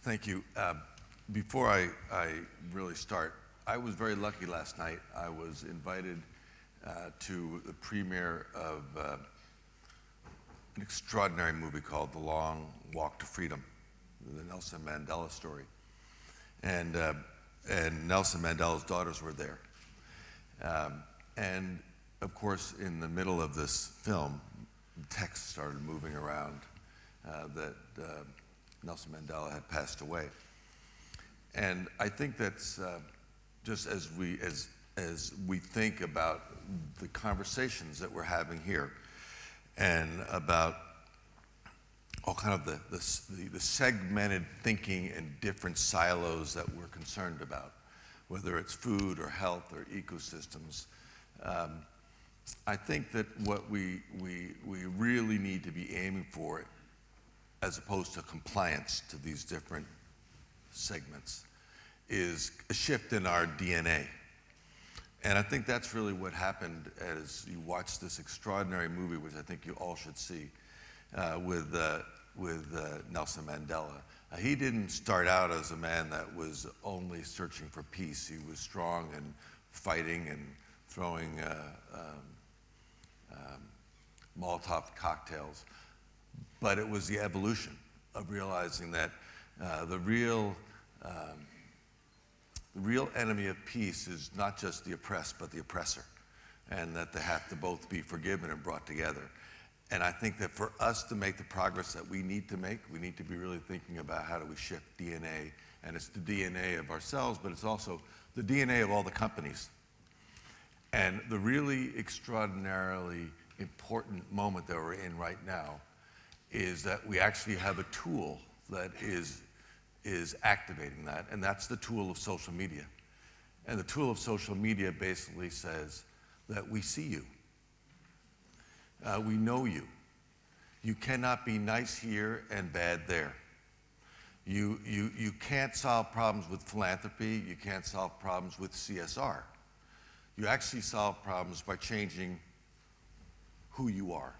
Thank you. Before I really start, I was very lucky last night. I was invited to the premiere of an extraordinary movie called The Long Walk to Freedom, the Nelson Mandela story. And Nelson Mandela's daughters were there. And of course, in the middle of this film, text started moving around that Nelson Mandela had passed away. And I think that's just as we think about the conversations that we're having here and about all kind of the segmented thinking and different silos that we're concerned about, whether it's food or health or ecosystems. I think that what we really need to be aiming for, as opposed to compliance to these different segments, is a shift in our DNA. And I think that's really what happened as you watch this extraordinary movie, which I think you all should see, with Nelson Mandela. He didn't start out as a man that was only searching for peace. He was strong and fighting and throwing Molotov cocktails. But it was the evolution of realizing that the real enemy of peace is not just the oppressed, but the oppressor, and that they have to both be forgiven and brought together. And I think that for us to make the progress that we need to make, we need to be really thinking about how do we shift DNA, and it's the DNA of ourselves, but it's also the DNA of all the companies. And the really extraordinarily important moment that we're in right now is that we actually have a tool that is activating that, and that's the tool of social media. And the tool of social media basically says that we see you. We know you. You cannot be nice here and bad there. You can't solve problems with philanthropy. You can't solve problems with CSR. You actually solve problems by changing who you are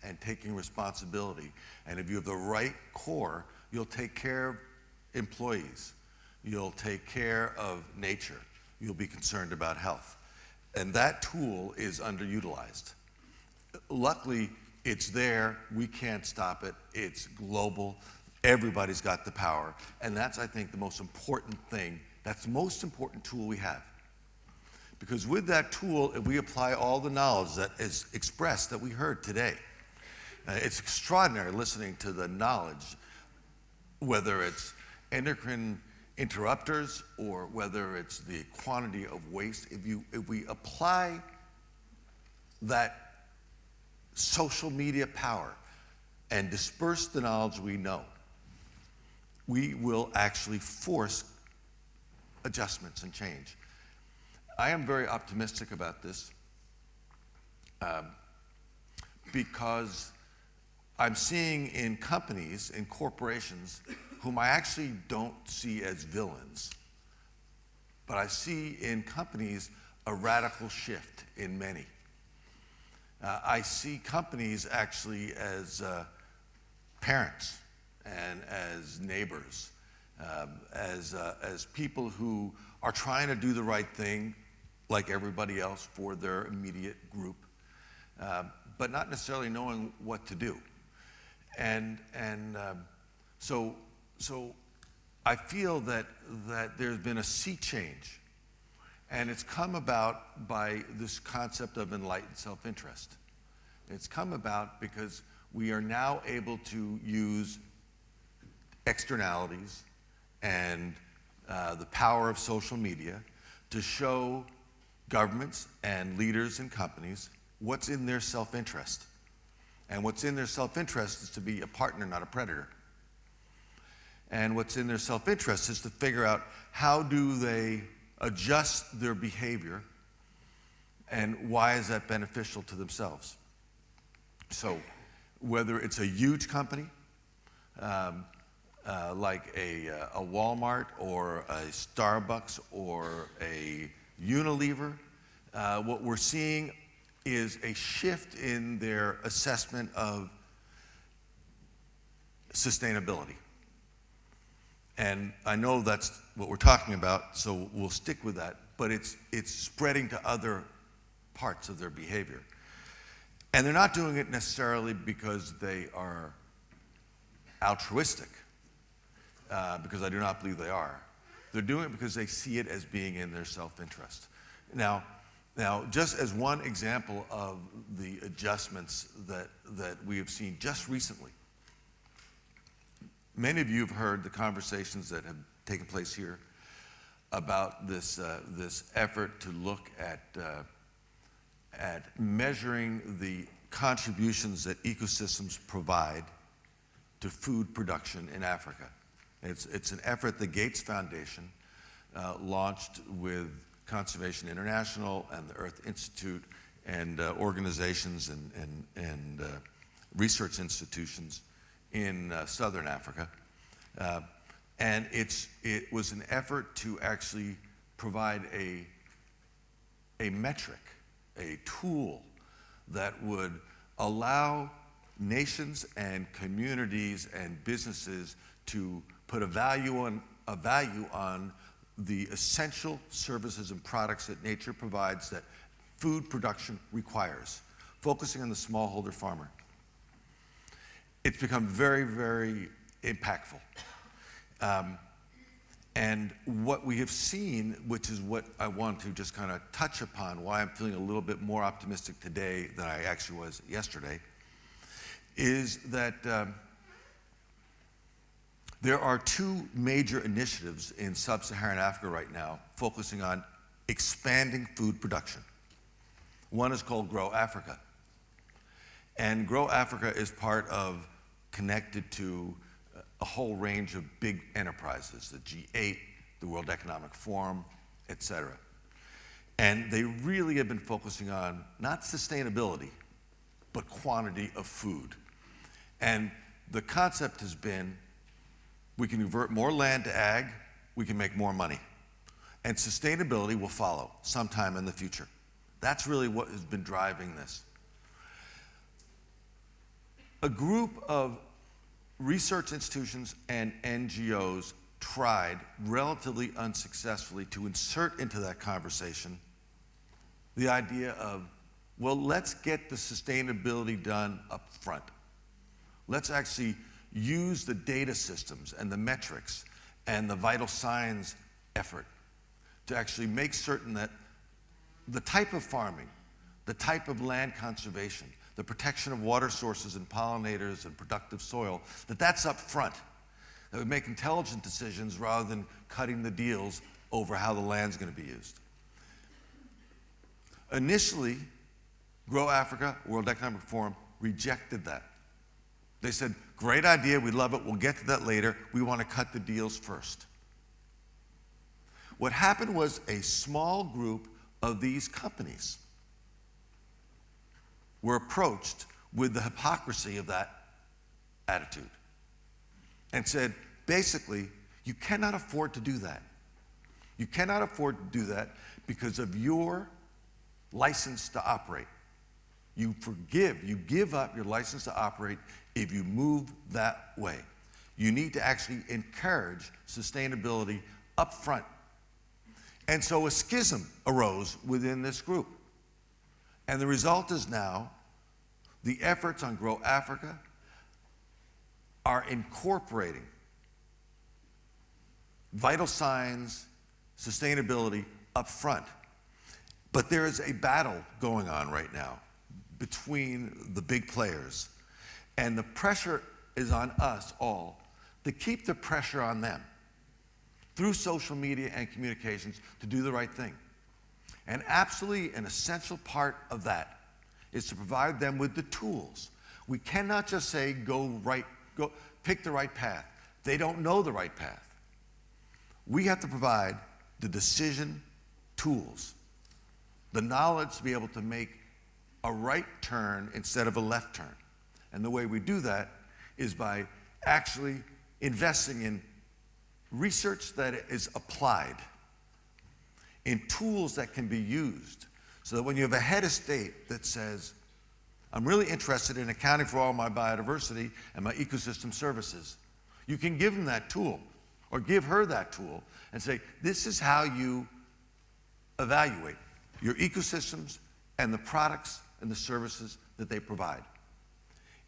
and taking responsibility. And if you have the right core, you'll take care of employees. You'll take care of nature. You'll be concerned about health. And that tool is underutilized. Luckily, it's there. We can't stop it. It's global. Everybody's got the power. And that's, I think, the most important thing. That's the most important tool we have. Because with that tool, if we apply all the knowledge that is expressed that we heard today, it's extraordinary listening to the knowledge, whether it's endocrine interrupters or whether it's the quantity of waste. If we apply that social media power and disperse the knowledge we know, we will actually force adjustments and change. I am very optimistic about this because I'm seeing in companies, in corporations, whom I actually don't see as villains, but I see in companies a radical shift in many. I see companies actually as parents and as neighbors, as people who are trying to do the right thing like everybody else for their immediate group, but not necessarily knowing what to do. So I feel that there's been a sea change, and it's come about by this concept of enlightened self-interest. It's come about because we are now able to use externalities and the power of social media to show governments and leaders and companies what's in their self-interest. And what's in their self-interest is to be a partner, not a predator. And what's in their self-interest is to figure out how do they adjust their behavior and why is that beneficial to themselves. So whether it's a huge company like a Walmart or a Starbucks or a Unilever, what we're seeing is a shift in their assessment of sustainability. And I know that's what we're talking about, so we'll stick with that, but it's spreading to other parts of their behavior. And they're not doing it necessarily because they are altruistic, because I do not believe they are. They're doing it because they see it as being in their self-interest. Now, just as one example of the adjustments that we have seen just recently, many of you have heard the conversations that have taken place here about this effort to look at measuring the contributions that ecosystems provide to food production in Africa. It's an effort the Gates Foundation launched with Conservation International and the Earth Institute and organizations and research institutions in Southern Africa. And it was an effort to actually provide a metric, a tool that would allow nations and communities and businesses to put a value on the essential services and products that nature provides that food production requires, focusing on the smallholder farmer. It's become very, very impactful. And what we have seen, which is what I want to just kind of touch upon, why I'm feeling a little bit more optimistic today than I actually was yesterday, is that there are two major initiatives in sub-Saharan Africa right now focusing on expanding food production. One is called Grow Africa. And Grow Africa is connected to a whole range of big enterprises, the G8, the World Economic Forum, et cetera. And they really have been focusing on not sustainability, but quantity of food. And the concept has been, we can convert more land to ag, we can make more money. And sustainability will follow sometime in the future. That's really what has been driving this. A group of research institutions and NGOs tried relatively unsuccessfully to insert into that conversation the idea of, well, let's get the sustainability done up front. Let's actually use the data systems and the metrics and the vital signs effort to actually make certain that the type of farming, the type of land conservation, the protection of water sources and pollinators and productive soil, that's up front. That we make intelligent decisions rather than cutting the deals over how the land's going to be used. Initially, Grow Africa, World Economic Forum, rejected that. They said, great idea, we love it, we'll get to that later, we want to cut the deals first. What happened was a small group of these companies were approached with the hypocrisy of that attitude and said, basically, you cannot afford to do that. You cannot afford to do that because of your license to operate. You give up your license to operate if you move that way. You need to actually encourage sustainability up front. And so a schism arose within this group. And the result is now the efforts on Grow Africa are incorporating vital signs, sustainability up front. But there is a battle going on right now between the big players. And the pressure is on us all to keep the pressure on them through social media and communications to do the right thing. And absolutely an essential part of that is to provide them with the tools. We cannot just say, go pick the right path. They don't know the right path. We have to provide the decision tools, the knowledge to be able to make a right turn instead of a left turn. And the way we do that is by actually investing in research that is applied, in tools that can be used, so that when you have a head of state that says, I'm really interested in accounting for all my biodiversity and my ecosystem services, you can give them that tool. or give her that tool and say, this is how you evaluate your ecosystems and the products and the services that they provide.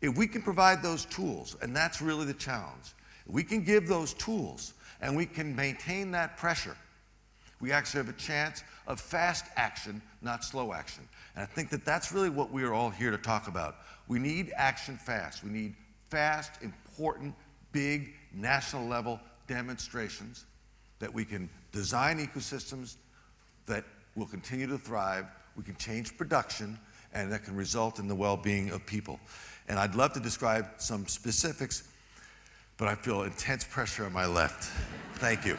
If we can provide those tools, and that's really the challenge, if we can give those tools and we can maintain that pressure, we actually have a chance of fast action, not slow action. And I think that that's really what we are all here to talk about. We need action fast. We need fast, important, big, national level demonstrations that we can design ecosystems that will continue to thrive, we can change production, and that can result in the well-being of people. And I'd love to describe some specifics, but I feel intense pressure on my left. Thank you.